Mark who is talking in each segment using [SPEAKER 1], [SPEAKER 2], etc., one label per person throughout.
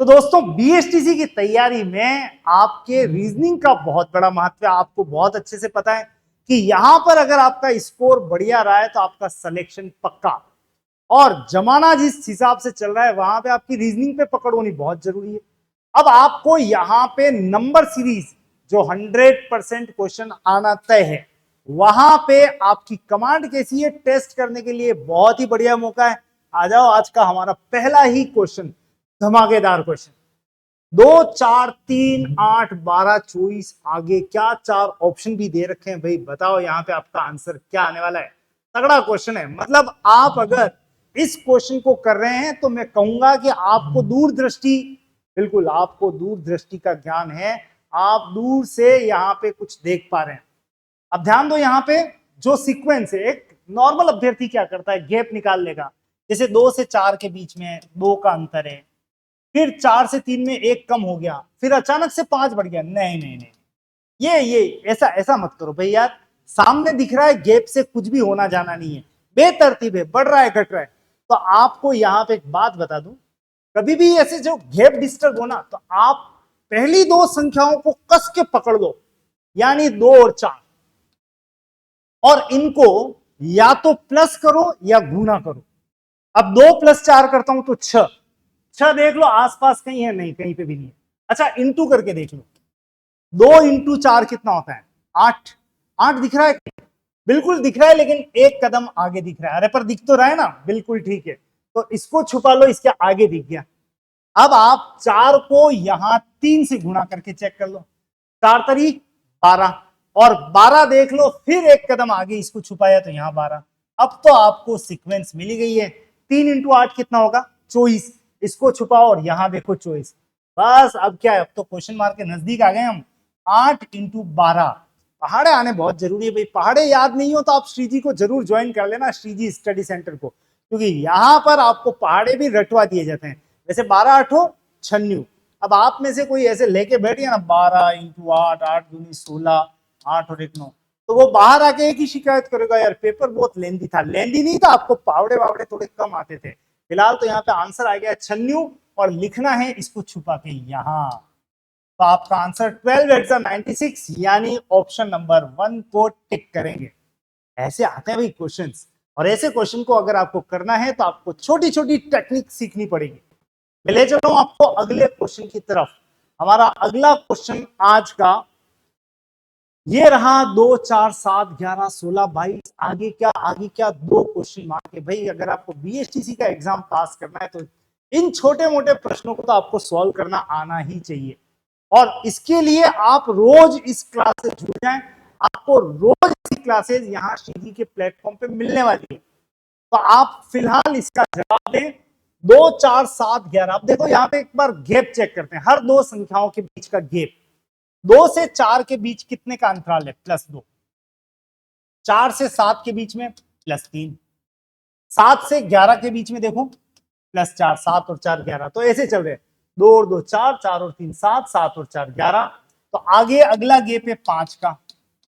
[SPEAKER 1] तो दोस्तों बीएसटीसी की तैयारी में आपके रीजनिंग का बहुत बड़ा महत्व है। आपको बहुत अच्छे से पता है कि यहां पर अगर आपका स्कोर बढ़िया रहा है तो आपका सिलेक्शन पक्का। और जमाना जिस हिसाब से चल रहा है वहां पे आपकी रीजनिंग पे पकड़ होनी बहुत जरूरी है। अब आपको यहां पे नंबर सीरीज जो 100% क्वेश्चन आना तय है, वहां पे आपकी कमांड कैसी है टेस्ट करने के लिए बहुत ही बढ़िया मौका है। आ जाओ, आज का हमारा पहला ही क्वेश्चन धमाकेदार क्वेश्चन। 2 4 3 8 12 24 आगे क्या चार ऑप्शन भी दे रखे हैं भाई, बताओ यहाँ पे आपका आंसर क्या आने वाला है। तगड़ा क्वेश्चन है। मतलब आप अगर इस क्वेश्चन को कर रहे हैं तो मैं कहूंगा कि आपको दूरदृष्टि, बिल्कुल आपको दूरदृष्टि का ज्ञान है। आप दूर से यहाँ पे कुछ देख पा रहे हैं। अब ध्यान दो, यहाँ पे जो सीक्वेंस है, एक नॉर्मल अभ्यर्थी क्या करता है, गैप निकाल लेगा। जैसे 2 से 4 के बीच में 2 का अंतर है, फिर 4 से 3 में 1 कम हो गया, फिर अचानक से 5 बढ़ गया। नहीं नहीं नहीं, ये ऐसा ऐसा मत करो भाई यार। सामने दिख रहा है गैप से कुछ भी होना जाना नहीं है, बेतरतीब है, बढ़ रहा है घट रहा है। तो आपको यहाँ पे एक बात बता दूं, कभी भी ऐसे जो गैप डिस्टर्ब हो ना, तो आप पहली 2 संख्याओं को कस के पकड़ लो, यानी 2 और 4, और इनको या तो प्लस करो या गुना करो। अब 2 + 4 करता हूं तो 6 देख लो आसपास कहीं है, नहीं कहीं पे भी नहीं है। अच्छा इंटू करके देख लो, 2 × 4 कितना होता है, 8। 8 दिख रहा है, बिल्कुल दिख रहा है, लेकिन एक कदम आगे दिख रहा है। अरे पर दिख तो रहा है ना, बिल्कुल ठीक है। तो इसको छुपा लो, इसके आगे दिख गया। अब आप 4 को यहां 3 से गुणा करके चेक कर लो, 4 × 12, और 12 देख लो, फिर एक कदम आगे इसको छुपाया तो यहां 12। अब तो आपको सीक्वेंस मिली गई है। 3 × 8 कितना होगा, 24। इसको छुपाओ और यहां देखो 24। बस अब क्या है, अब तो क्वेश्चन मार्क के नजदीक आ गए हम। 8 × 12, पहाड़े आने बहुत जरूरी है भाई। पहाड़े याद नहीं हो तो आप श्रीजी को जरूर ज्वाइन कर लेना, श्रीजी स्टडी सेंटर को, क्योंकि यहां पर आपको पहाड़े भी रटवा दिए जाते हैं। वैसे 12 8 96। अब आप में से कोई ऐसे लेके बैठे ना, 12 × 8, 8 दूनी 16, 8 और 1 9, तो वो बाहर आके एक ही शिकायत करेगा, यार पेपर बहुत लेंदी था। लेंदी नहीं था, आपको पावड़े वावड़े थोड़े कम आते थे। फिलहाल तो यहाँ पे आंसर आ गया 96, और लिखना है इसको छुपा के यहां। तो आपका आंसर 12×96 यानी ऑप्शन नंबर 1 को टिक करेंगे। ऐसे आते हैं भाई क्वेश्चंस, और ऐसे क्वेश्चन को अगर आपको करना है तो आपको छोटी छोटी टेक्निक सीखनी पड़ेगी। मैं ले चलूं आपको अगले क्वेश्चन की तरफ। हमारा अगला क्वेश्चन आज का ये रहा। 2 4 7 11 16 22, आगे क्या 2 क्वेश्चन मार्क है भाई। अगर आपको बीएसटीसी का एग्जाम पास करना है तो इन छोटे मोटे प्रश्नों को तो आपको सॉल्व करना आना ही चाहिए। और इसके लिए आप रोज इस क्लास से जुड़ जाएं। आपको रोज इसी क्लासेस यहाँ श्रीजी के प्लेटफॉर्म पे मिलने वाली है। तो आप फिलहाल इसका जवाब दें। 2 4 7 11, अब देखो यहाँ पे एक बार गैप चेक करते हैं, हर 2 संख्याओं के बीच का गैप। 2 से 4 के बीच कितने का अंतराल है, +2। 4 से 7 के बीच में +3। 7 से 11 के बीच में देखो +4। 7 और 4 11, तो ऐसे चल रहे हैं। 2 और 2 4, 4 और 3 7, 7 और 4 11। तो आगे अगला गैप है 5 का,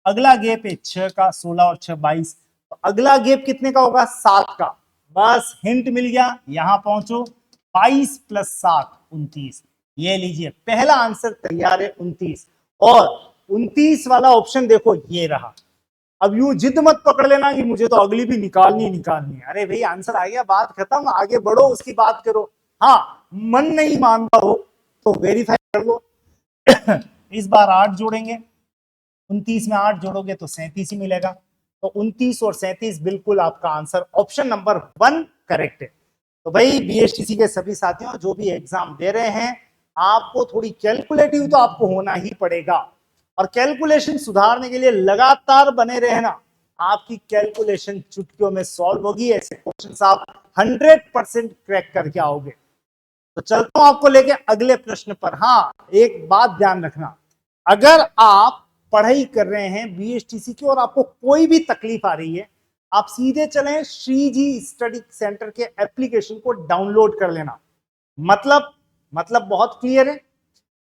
[SPEAKER 1] अगला गैप है 6 का, 16 और 6 22। तो अगला गैप कितने का होगा, 7 का। बस हिंट मिल गया, यहां पहुंचो। 22 + 7 29। ये लीजिए पहला आंसर तैयार है, 29। और 29 वाला ऑप्शन देखो ये रहा। अब यूं जिद मत पकड़ लेना कि मुझे तो अगली भी निकालनी निकालनी है। अरे भाई आंसर आ गया, बात खत्म, आगे बढ़ो, उसकी बात करो। हाँ, मन नहीं मानता हो तो वेरीफाई कर लो। इस बार 8 जोड़ेंगे, 29 में 8 जोड़ोगे तो 37 ही मिलेगा। तो 29 और 37 बिल्कुल आपका आंसर ऑप्शन नंबर 1 करेक्ट है। तो भाई बीएसटीसी के सभी साथियों जो भी एग्जाम दे रहे हैं, आपको थोड़ी कैलकुलेटिव तो आपको होना ही पड़ेगा। और कैलकुलेशन सुधारने के लिए लगातार बने रहना। आपकी कैलकुलेशन चुटकियों में सॉल्व होगी। ऐसे क्वेश्चन आप 100% क्रैक करके आओगे। तो चलता हूं आपको लेके अगले प्रश्न पर। हाँ, एक बात ध्यान रखना, अगर आप पढ़ाई कर रहे हैं बीएसटीसी की और आपको कोई भी तकलीफ आ रही है, आप सीधे चलें श्रीजी स्टडी सेंटर के एप्लीकेशन को डाउनलोड कर लेना। मतलब बहुत क्लियर है।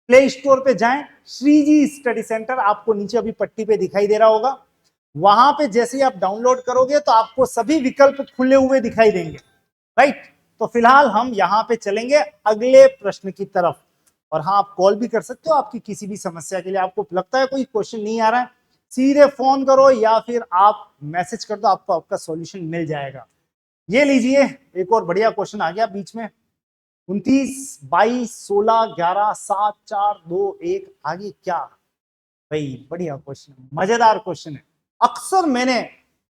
[SPEAKER 1] प्ले स्टोर पे जाएं, श्रीजी स्टडी सेंटर आपको नीचे अभी पट्टी पे दिखाई दे रहा होगा। वहां पे जैसे ही आप डाउनलोड करोगे तो आपको सभी विकल्प खुले हुए दिखाई देंगे, राइट। तो फिलहाल हम यहाँ पे चलेंगे अगले प्रश्न की तरफ। और हाँ, आप कॉल भी कर सकते हो आपकी किसी भी समस्या के लिए। आपको लगता है कोई क्वेश्चन नहीं आ रहा है, सीधे फोन करो या फिर आप मैसेज कर दो, आपको आपका सॉल्यूशन मिल जाएगा। ये लीजिए, एक और बढ़िया क्वेश्चन आ गया बीच में। 29, 22, 16, 11, 7, 4, 2, 1, आगे क्या भाई? बढ़िया क्वेश्चन, मजेदार क्वेश्चन है।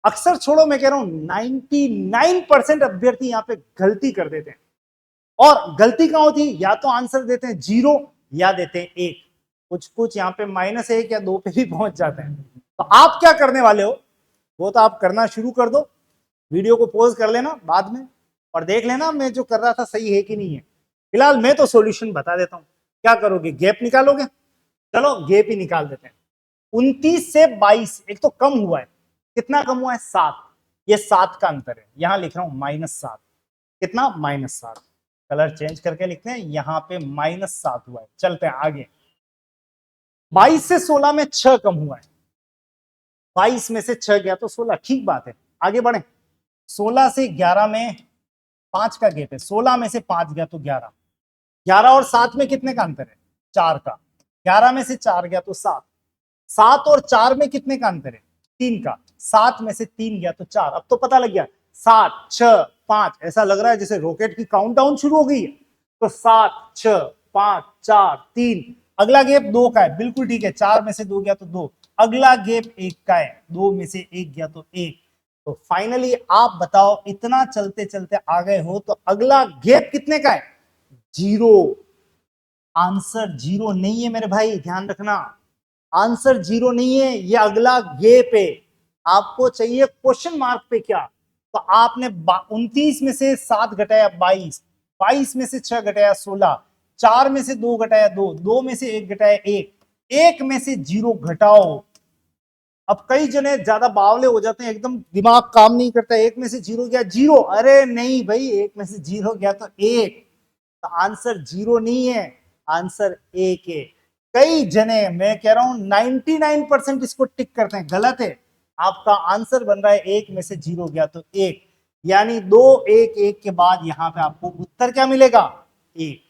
[SPEAKER 1] अक्सर छोड़ो, मैं कह रहा हूं 99% अभ्यर्थी यहाँ पे गलती कर देते हैं। और गलती कहां होती है? या तो आंसर देते हैं 0 या देते हैं 1। कुछ कुछ यहाँ पे -1 या 2 पे भी पहुंच जाते हैं। तो आप क्या करने वाले हो, वो तो आप करना शुरू कर दो। वीडियो को पॉज कर लेना बाद में और देख लेना मैं जो कर रहा था सही है कि नहीं है। फिलहाल मैं तो सॉल्यूशन बता देता हूं। क्या करोगे, गैप निकालोगे? चलो गैप ही निकाल देते हैं। 29 से 22 एक तो कम हुआ है। कितना कम हुआ है? 7। ये 7 का अंतर है। यहां लिख रहा हूं -7। कितना? -7। कलर चेंज करके लिखते हैं, यहां पे -7 हुआ है। चलते हैं आगे। 22 से 16 में 6 कम हुआ है। 22 में से 6 गया तो 16, ठीक बात है। आगे बढ़े। 16 से 11 में 5 का गैप है। 16 में से 5 गया तो 11। 11 और 7 में कितने का अंतर है? 4 का। 11 में से 4 गया तो 7। 7 और 4 में कितने का अंतर है? 3 का। 7 में से 3 गया तो 4। अब तो पता लग गया। 7, 6, 5, ऐसा लग रहा है जैसे रॉकेट की काउंटडाउन शुरू हो गई है। तो 7, 6, 5, 4, 3। अगला गैप 2 का है, बिल्कुल ठीक है। 4 में से 2 गया तो 2। अगला गैप 1 का है, 2 में से 1 गया तो 1। तो फाइनली आप बताओ, इतना चलते चलते आ गए हो तो अगला गैप कितने का है? 0। आंसर 0 नहीं है मेरे भाई, ध्यान रखना। आंसर 0 नहीं है, ये अगला गैप है। आपको चाहिए क्वेश्चन मार्क पे क्या? तो आपने 29 में से 7 घटाया 22, 22 में से 6 घटाया 16, 4 में से 2 घटाया 2, 2 में से 1 घटाया 1, 1 में से 0 घटाओ। अब कई जने ज्यादा बावले हो जाते हैं, एकदम दिमाग काम नहीं करता। 1 में से 0 गया 0, अरे नहीं भाई, 1 में से 0 गया तो 1। तो आंसर 0 नहीं है, आंसर 1 है। कई जने, मैं कह रहा हूं 99% इसको टिक करते हैं, गलत है। आपका आंसर बन रहा है 1 में से 0 गया तो 1, यानी 2 1 1 के बाद यहां पे आपको उत्तर क्या मिलेगा? 1।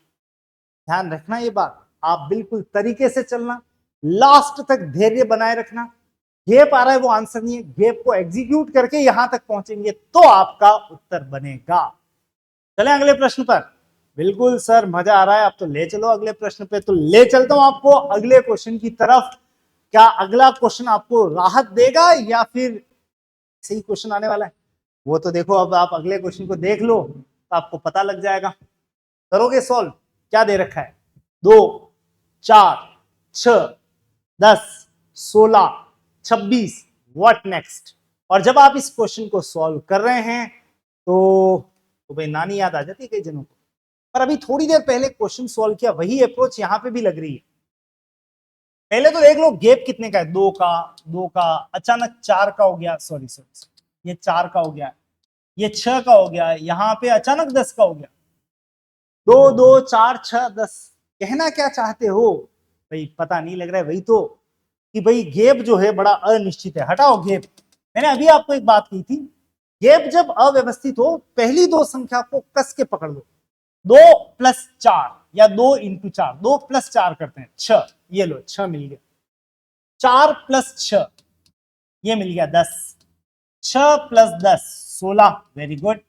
[SPEAKER 1] ध्यान रखना ये बात, आप बिल्कुल तरीके से चलना, लास्ट तक धैर्य बनाए रखना। गैप आ रहा है वो आंसर नहीं है, गैप को एग्जीक्यूट करके यहां तक पहुंचेंगे तो आपका उत्तर बनेगा। चलें अगले प्रश्न पर। बिल्कुल सर, मजा आ रहा है, आप तो ले चलो अगले प्रश्न पे। तो ले चलता हूं आपको अगले क्वेश्चन की तरफ। क्या अगला क्वेश्चन आपको राहत देगा या फिर सही क्वेश्चन आने वाला है? वो तो देखो, अब आप अगले क्वेश्चन को देख लो तो आपको पता लग जाएगा। करोगे सॉल्व? क्या दे रखा है? 2, 4, 6, 10, 16, 26, व्हाट नेक्स्ट? और जब आप इस क्वेश्चन को सॉल्व कर रहे हैं तो भाई नानी याद आ जाती है कई जनों को। पर अभी थोड़ी देर पहले क्वेश्चन सॉल्व किया, वही अप्रोच यहां पे भी लग रही है। पहले तो देख लो गैप कितने का है? 2 का, 2 का, अचानक 4 का हो गया, सॉरी, ये 4 का हो गया, ये 6 का हो गया, यहां पे अचानक 10 का हो गया। 2 2 4 6 10, कहना क्या चाहते हो भाई? पता नहीं लग रहा है। वही तो कि भाई गैप जो है बड़ा अनिश्चित है। हटाओ गैप। मैंने अभी आपको एक बात कही थी, गैप जब अव्यवस्थित हो, पहली 2 संख्या को कस के पकड़ लो। 2 + 4 या 2 × 4, 2 + 4 करते हैं 6, ये लो 6 मिल गया। 4 + 6 ये मिल गया 10। 6 + 10 16, वेरी गुड।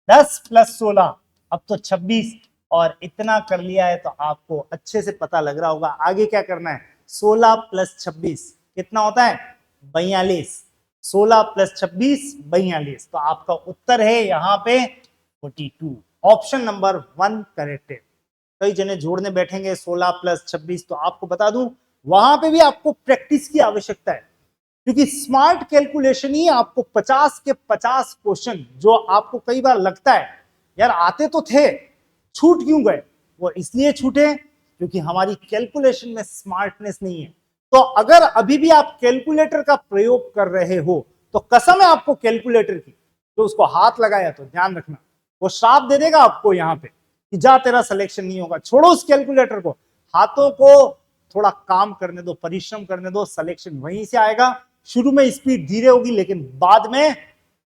[SPEAKER 1] 10 + 16 अब तो 26। और इतना कर लिया है तो आपको अच्छे से पता लग रहा होगा आगे क्या करना है। 16 + 26 कितना होता है? 42। 16 + 26 42। तो आपका उत्तर है यहाँ पे 42। ऑप्शन नंबर 1 करेक्ट है। कई जने जोड़ने बैठेंगे 16 + 26, तो आपको बता दूं वहां पे भी आपको प्रैक्टिस की आवश्यकता है, क्योंकि स्मार्ट कैलकुलेशन ही आपको 50 के 50 क्वेश्चन जो आपको कई बार लगता है यार आते तो थे, छूट क्यों गए, वो इसलिए छूटे क्योंकि हमारी कैलकुलेशन में स्मार्टनेस नहीं है। तो अगर अभी भी आप कैलकुलेटर का प्रयोग कर रहे हो तो कसम है आपको कैलकुलेटर की, तो उसको हाथ लगाया तो ध्यान रखना वो श्राप दे देगा आपको यहाँ पे कि जा तेरा सिलेक्शन नहीं होगा। छोड़ो उस कैलकुलेटर को, हाथों को थोड़ा काम करने दो, परिश्रम करने दो, सिलेक्शन वहीं से आएगा। शुरू में स्पीड धीरे होगी लेकिन बाद में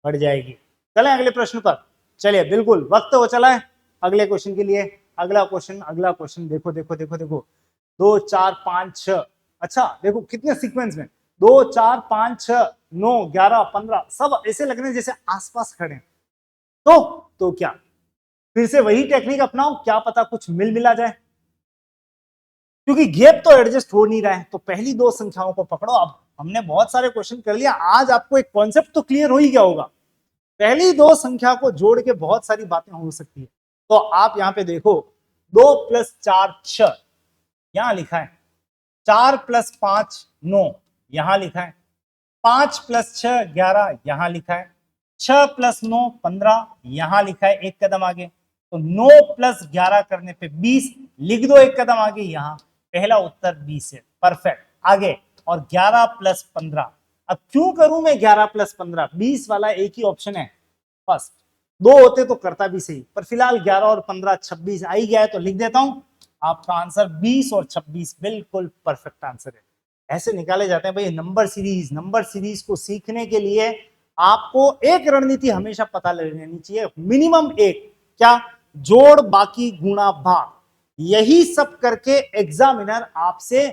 [SPEAKER 1] बढ़ जाएगी। चलें अगले प्रश्न पर। चलिए बिल्कुल वक्त हो चला है अगले क्वेश्चन के लिए। अगला क्वेश्चन देखो देखो देखो देखो 2 4 5 6। अच्छा देखो कितने सीक्वेंस में 2 4 5 6 9 11 15 सब ऐसे लग रहे हैं जैसे आसपास खड़े हैं। तो क्या फिर से वही टेक्निक अपनाओ, क्या पता कुछ मिला जाए, क्योंकि गैप तो एडजस्ट हो नहीं रहा है। तो पहली दो संख्याओं को पकड़ो। अब हमने बहुत सारे क्वेश्चन कर लिया, आज आपको एक कॉन्सेप्ट तो क्लियर हो ही गया होगा। पहली दो संख्या को जोड़ के बहुत सारी बातें हो सकती है। तो आप यहां पे देखो 2 + 4 6 यहां लिखा है, 4 + 5 9 यहां लिखा है, 5 + 6 11 यहां लिखा है, 6 + 9 15 यहां लिखा है एक कदम आगे। तो 9 + 11 करने पे 20 लिख दो एक कदम आगे, यहां पहला उत्तर 20 है। परफेक्ट। आगे और 11 + 15। अब क्यों करूं मैं 11 + 15? 20 वाला एक ही ऑप्शन है फर्स्ट, दो होते तो करता भी सही, पर फिलहाल 11 और 15 26 आ ही गया है तो लिख देता हूं। आपका आंसर 20 और 26 बिल्कुल परफेक्ट आंसर है। ऐसे निकाले जाते हैं भाई नंबर सीरीज। नंबर सीरीज को सीखने के लिए आपको एक रणनीति हमेशा पता लेनी चाहिए, मिनिमम एक, क्या? जोड़ बाकी गुणा भाग। यही सब करके एग्जामिनर आपसे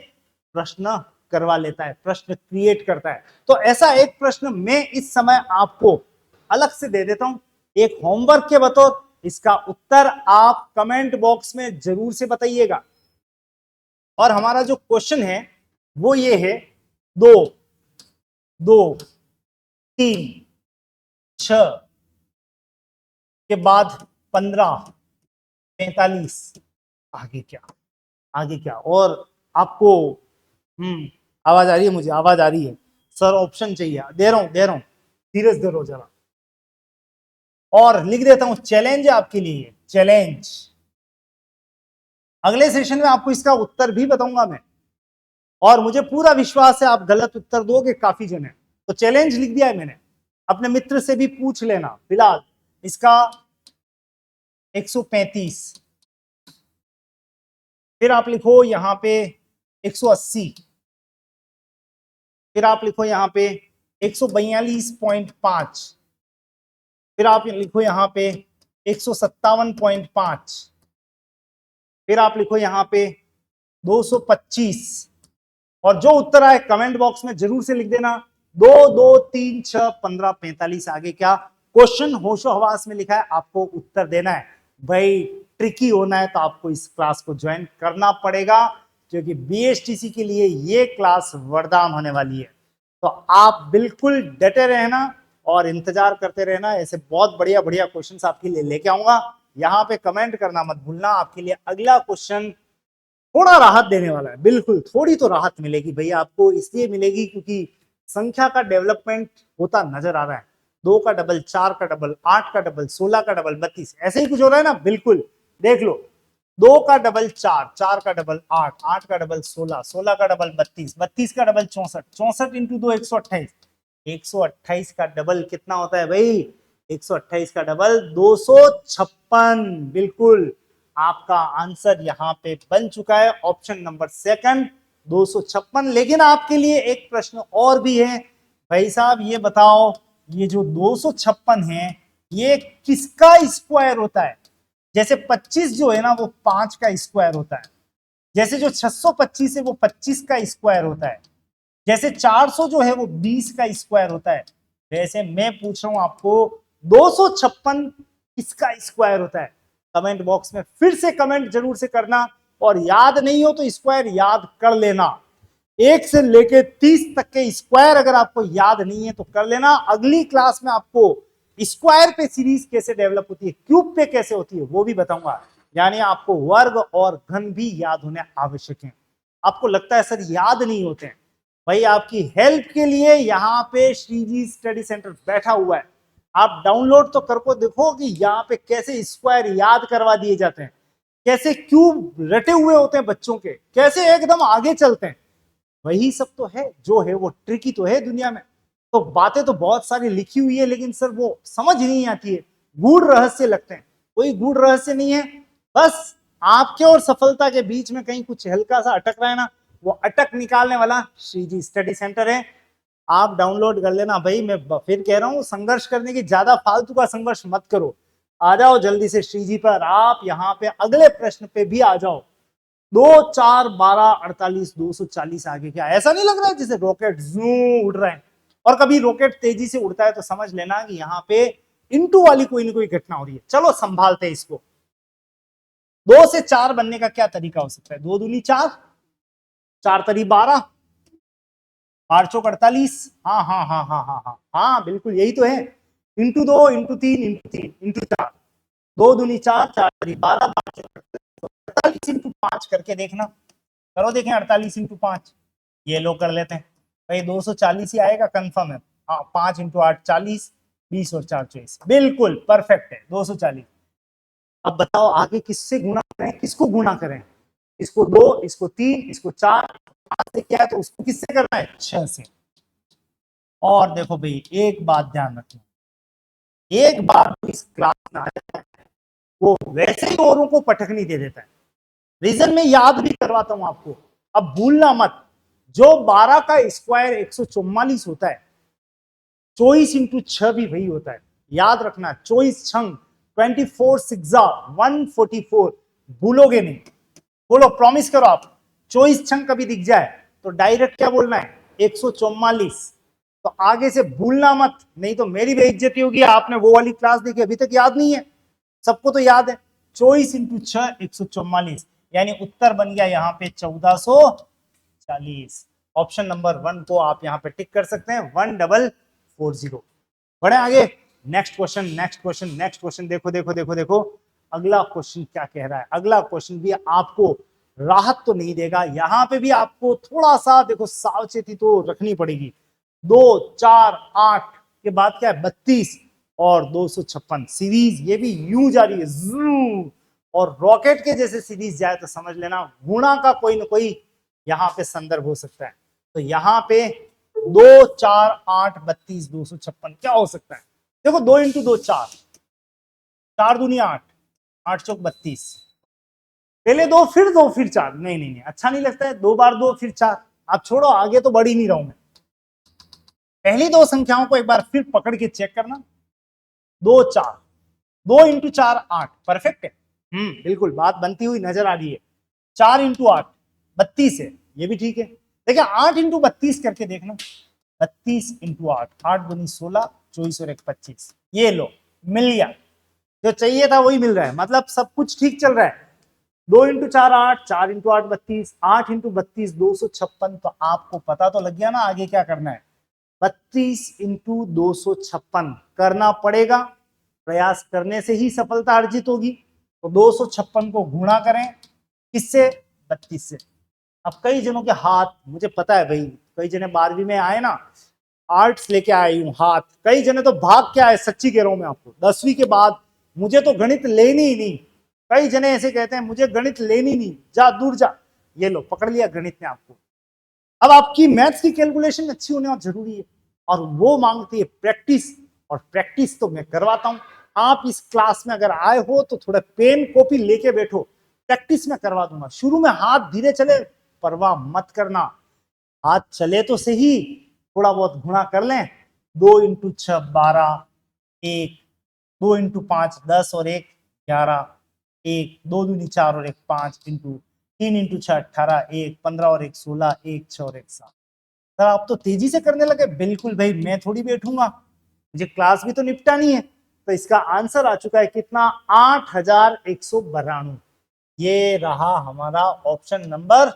[SPEAKER 1] प्रश्न करवा लेता है, प्रश्न क्रिएट करता है। तो ऐसा एक प्रश्न मैं इस समय आपको अलग से दे देता हूं एक होमवर्क के बतौर। इसका उत्तर आप कमेंट बॉक्स में जरूर से बताइएगा। और हमारा जो क्वेश्चन है वो ये है, 2 2 3 6 के बाद 15 45 आगे क्या? आगे क्या? और आपको आवाज आ रही है? मुझे आवाज आ रही है सर, ऑप्शन चाहिए। दे रहा हूं धीरज धरो जरा। और लिख देता हूं चैलेंज आपके लिए, चैलेंज। अगले सेशन में आपको इसका उत्तर भी बताऊंगा मैं, और मुझे पूरा विश्वास है आप गलत उत्तर दोगे काफी जन है। तो चैलेंज लिख दिया है मैंने, अपने मित्र से भी पूछ लेना। फिलहाल इसका 135, फिर आप लिखो यहां पे 180, फिर आप लिखो यहां पे 142.5, फिर आप लिखो यहां पे 157.5, फिर आप लिखो यहां पे 225। और जो उत्तर आए कमेंट बॉक्स में जरूर से लिख देना। 2 2 3 6 15 45 आगे क्या? क्वेश्चन होशो हवास में लिखा है, आपको उत्तर देना है। भाई ट्रिकी होना है तो आपको इस क्लास को ज्वाइन करना पड़ेगा, क्योंकि बीएसटीसी के लिए ये क्लास वरदान होने वाली है। तो आप बिल्कुल डटे रहना और इंतजार करते रहना, ऐसे बहुत बढ़िया बढ़िया क्वेश्चंस आपके लिए लेके आऊंगा। यहाँ पे कमेंट करना मत भूलना। आपके लिए अगला क्वेश्चन थोड़ा राहत देने वाला है, बिल्कुल थोड़ी तो राहत मिलेगी भैया आपको, इसलिए मिलेगी क्योंकि संख्या का डेवलपमेंट होता नजर आ रहा है। 2 का डबल, 4 का डबल, 8 का डबल, 16 का डबल, 32, ऐसे ही कुछ हो रहा है ना। बिल्कुल देख लो, 2 का डबल 4, 4 का डबल 8, 8 का डबल 16, 16 का डबल 32, 32 का डबल 64, 64 इंटू 2 128, 128 का डबल कितना होता है भाई? 128 का डबल 256। बिल्कुल आपका आंसर यहां पे बन चुका है, ऑप्शन नंबर सेकंड 256। लेकिन आपके लिए एक प्रश्न और भी है भाई साहब, ये बताओ ये जो 256 है ये किसका स्क्वायर होता है? जैसे 25 जो है ना वो 5 का स्क्वायर होता है, जैसे जो 625 है वो 25 का स्क्वायर होता है, जैसे 400 जो है वो 20 का स्क्वायर होता है, वैसे मैं पूछ रहा हूं आपको 256 किसका स्क्वायर होता है? कमेंट बॉक्स में फिर से कमेंट जरूर से करना, और याद नहीं हो तो स्क्वायर याद कर लेना। 1 से लेके 30 तक के स्क्वायर अगर आपको याद नहीं है तो कर लेना। अगली क्लास में आपको स्क्वायर पे सीरीज कैसे डेवलप होती है, क्यूब पे कैसे होती है वो भी बताऊंगा। यानी आपको वर्ग और घन भी याद होने आवश्यक है। आपको लगता है सर याद नहीं होते हैं, भाई आपकी हेल्प के लिए यहाँ पे श्रीजी स्टडी सेंटर बैठा हुआ है। आप डाउनलोड तो करके देखो कि यहाँ पे कैसे स्क्वायर याद करवा दिए जाते हैं, कैसे क्यूब रटे हुए होते हैं बच्चों के, कैसे एकदम आगे चलते हैं। वही सब तो है जो है वो ट्रिकी तो है दुनिया में। तो बातें तो बहुत सारी लिखी हुई है लेकिन सर वो समझ नहीं आती है, गूढ़ रहस्य लगते हैं। कोई गूढ़ रहस्य नहीं है, बस आपके और सफलता के बीच में कहीं कुछ हल्का सा अटक रहा है ना, वो अटक निकालने वाला श्रीजी स्टडी सेंटर है। आप डाउनलोड कर लेना भाई। मैं फिर कह रहा हूं संघर्ष करने की, ज्यादा फालतू का संघर्ष मत करो। आ जाओ जल्दी से श्री जी पर, आप यहाँ पे अगले प्रश्न पे भी आ जाओ। 2 4 12 48 240 आगे क्या ऐसा नहीं लग रहा है जैसे रॉकेट जू उड़ रहा है? और कभी रॉकेट तेजी से उड़ता है तो समझ लेना कि यहाँ पे इंटू वाली कोई ना कोई घटना हो रही है। चलो संभालते हैं इसको। 2 से 4 बनने का क्या तरीका हो सकता है? 2 दूनी 4, 4 तरी 12, 8 चौक 48। हाँ हाँ हाँ हाँ हाँ हाँ हाँ बिल्कुल यही तो है। इंटू 2 इंटू 3 इंटू 3 इंटू 4, 2 दूनी 4, 4 तरी 12, 48 इंटू 5 करके देखना। करो देखें 48 इंटू 5। ये लो कर लेते हैं भाई, 240 ही आएगा कंफर्म है। हाँ 5 इंटू 8 40, 20 और 4 24, बिल्कुल परफेक्ट है 240। अब बताओ आगे किससे गुणा करें, किसको गुणा करें? इसको 2, इसको 3, इसको 4, 5 से क्या है तो उसको किससे करना है? 6 से। और देखो भाई एक बात ध्यान रखना, एक बार इस क्लास में आ जाता है वो वैसे ही औरों को पटकनी दे देता है। रीजन में याद भी करवाता हूं आपको, अब भूलना मत। जो 12 का स्क्वायर 144 होता है, 24 इंटू 6 भी वही होता है। याद रखना 24 छंग 24 सिक्सा 144, भूलोगे नहीं। बोलो प्रॉमिस करो आप, 24 छंग कभी दिख जाए तो डायरेक्ट क्या बोलना है? 144। तो आगे से भूलना मत, नहीं तो मेरी बेइज्जती होगी। आपने वो वाली क्लास देखी अभी तक याद नहीं है? सबको तो याद है 24 इंटू 6 144, यानी उत्तर बन गया यहाँ पे 1440। ऑप्शन नंबर 1 को आप यहाँ पे टिक कर सकते हैं, 1440। बढ़े आगे, next question next question next question. देखो देखो देखो देखो अगला क्वेश्चन क्या कह रहा है। अगला क्वेश्चन भी आपको राहत तो नहीं देगा, यहां पे भी आपको थोड़ा सा देखो सावचेती तो रखनी पड़ेगी। 2 4 8 के बाद क्या है? 32 और 256 सीरीज, ये भी यूं जा रही है जू, और रॉकेट के जैसे सीरीज जाए तो समझ लेना गुणा का कोई ना कोई यहाँ पे संदर्भ हो सकता है। तो यहाँ पे 2 4 8 32 256 क्या हो सकता है? देखो 2 इंटू 2 4, 4 दूनी 8, 8 चौक 32। पहले 2 फिर 2 फिर 4, नहीं नहीं नहीं अच्छा नहीं लगता है। 2 बार 2 फिर 4, आप छोड़ो आगे तो बढ़ ही नहीं रहा हूं मैं। पहली 2 संख्याओं को एक बार फिर पकड़ के चेक करना। 2 4, 2 इंटू 4 8, परफेक्ट है। बिल्कुल बात बनती हुई नजर आ रही है। 4 इंटू 8 32 है, ये भी ठीक है। देखिए 8 इंटू 32 करके देखना। 32 इंटू 8, 8 दूनी 16, 24 और 1 25। ये लो मिल गया, जो चाहिए था वही मिल रहा है, मतलब सब कुछ ठीक चल रहा है। 2 इंटू 4 8, 4 इंटू 8 32, 8 इंटू 32 256। तो आपको पता तो लग गया ना आगे क्या करना है? 32 इंटू 256 करना पड़ेगा, प्रयास करने से ही सफलता अर्जित होगी। तो 256 को गुणा करें किससे? 32 से। अब कई जनों के हाथ, मुझे पता है भाई, कई जने 12वीं में आए ना, आर्ट्स लेके आए हूं हाथ, कई जने तो भाग के आए, सच्ची कह रहा हूं मैं आपको। 10वीं के बाद मुझे तो गणित लेनी ही नहीं। कई जने ऐसे कहते हैं मुझे गणित लेनी नहीं, जा दूर जा। ये लो पकड़ लिया गणित ने आपको। अब आपकी मैथ्स की कैलकुलेशन अच्छी होने और जरूरी है, और वो मांगती है प्रैक्टिस, और प्रैक्टिस तो मैं करवाता हूं। आप इस क्लास में अगर आए हो तो थोड़ा पेन कॉपी लेके बैठो, प्रैक्टिस में करवा दूंगा। शुरू में हाथ धीरे चले, परवाह मत करना, हाथ चले तो सही, थोड़ा बहुत गुणा कर लें। 2 इंटू 6 12, 1, 2 इंटू 5 10 और 1 11, 1 2 दूनी 4 और 1 5, इंटू 3 इंटू 6 18, 1 15 और 1 16, 1 6 और 1 7। सर आप तो तेजी से करने लगे। बिल्कुल भाई, मैं थोड़ी बैठूंगा, मुझे क्लास भी तो निपटानी है। तो इसका आंसर आ चुका है कितना? 8192। ये रहा हमारा option number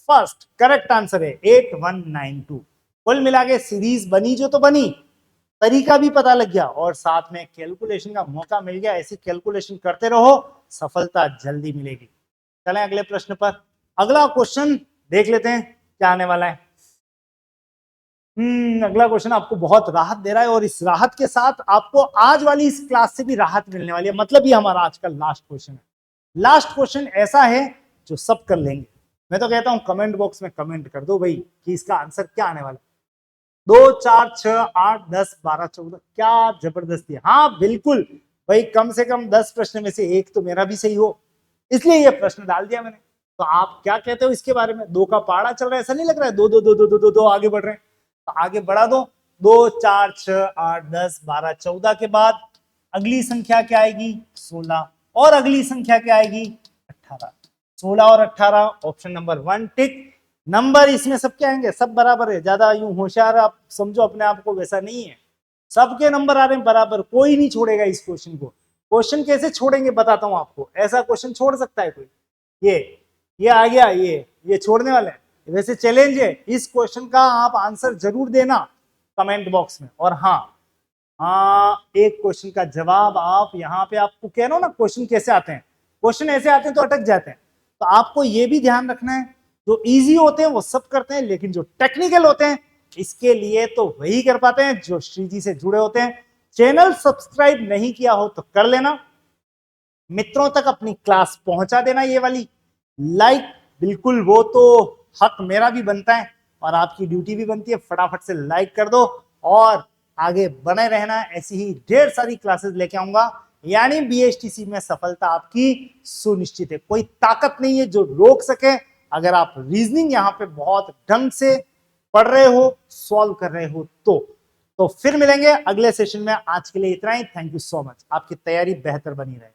[SPEAKER 1] first, correct answer है 8192। कुल मिला के सीरीज बनी जो तो बनी, तरीका भी पता लग गया, और साथ में कैलकुलेशन का मौका मिल गया। ऐसी कैलकुलेशन करते रहो, सफलता जल्दी मिलेगी। चलें अगले प्रश्न पर। अगला क्वेश्चन देख लेते हैं क्या आने वाला है। अगला क्वेश्चन आपको बहुत राहत दे रहा है, और इस राहत के साथ आपको आज वाली इस क्लास से भी राहत मिलने वाली है। मतलब ये हमारा आज का लास्ट क्वेश्चन है। लास्ट क्वेश्चन ऐसा है जो सब कर लेंगे। मैं तो कहता हूं कमेंट बॉक्स में कमेंट कर दो भाई कि इसका आंसर क्या आने वाला है। 2 4 6 8 10 12 14, क्या जबरदस्ती है। हाँ बिल्कुल भाई, कम से कम 10 प्रश्न में से एक तो मेरा भी सही हो, इसलिए ये प्रश्न डाल दिया मैंने। तो आप क्या कहते हो इसके बारे में? 2 का पहाड़ा चल रहा है, ऐसा नहीं लग रहा है? 2 2 2 2 2 2 2 आगे बढ़ रहे हैं, तो आगे बढ़ा दो। 2 4 6 8 10 12 14 के बाद अगली संख्या क्या आएगी 16, और अगली संख्या क्या आएगी 18। 16 और 18 ऑप्शन नंबर 1 टिक। नंबर इसमें सब क्या आएंगे, सब बराबर है, ज्यादा यूं होशियार आप समझो अपने आप को, वैसा नहीं है, सबके नंबर आ रहे हैं बराबर, कोई नहीं छोड़ेगा इस क्वेश्चन को। क्वेश्चन कैसे छोड़ेंगे बताता हूं आपको, ऐसा क्वेश्चन छोड़ सकता है कोई? ये आ गया, ये छोड़ने वाला है, वैसे चैलेंज है, इस क्वेश्चन का आप आंसर जरूर देना कमेंट बॉक्स में। और हाँ एक क्वेश्चन का जवाब आप यहाँ पे, आपको कह रहा हूं ना क्वेश्चन कैसे आते हैं, क्वेश्चन ऐसे आते हैं तो अटक जाते हैं, तो आपको ये भी ध्यान रखना है, जो इजी होते हैं वो सब करते हैं, लेकिन जो टेक्निकल होते हैं इसके लिए तो वही कर पाते हैं जो श्री जी से जुड़े होते हैं। चैनल सब्सक्राइब नहीं किया हो तो कर लेना, मित्रों तक अपनी क्लास पहुंचा देना, ये वाली लाइक बिल्कुल, वो तो हक मेरा भी बनता है और आपकी ड्यूटी भी बनती है, फटाफट से लाइक कर दो और आगे बने रहना, ऐसी ही ढेर सारी क्लासेस लेके आऊंगा, यानी बीएचटीसी में सफलता आपकी सुनिश्चित है। कोई ताकत नहीं है जो रोक सके, अगर आप रीजनिंग यहाँ पे बहुत ढंग से पढ़ रहे हो, सॉल्व कर रहे हो तो फिर मिलेंगे अगले सेशन में। आज के लिए इतना ही, थैंक यू सो मच, आपकी तैयारी बेहतर बनी रहे।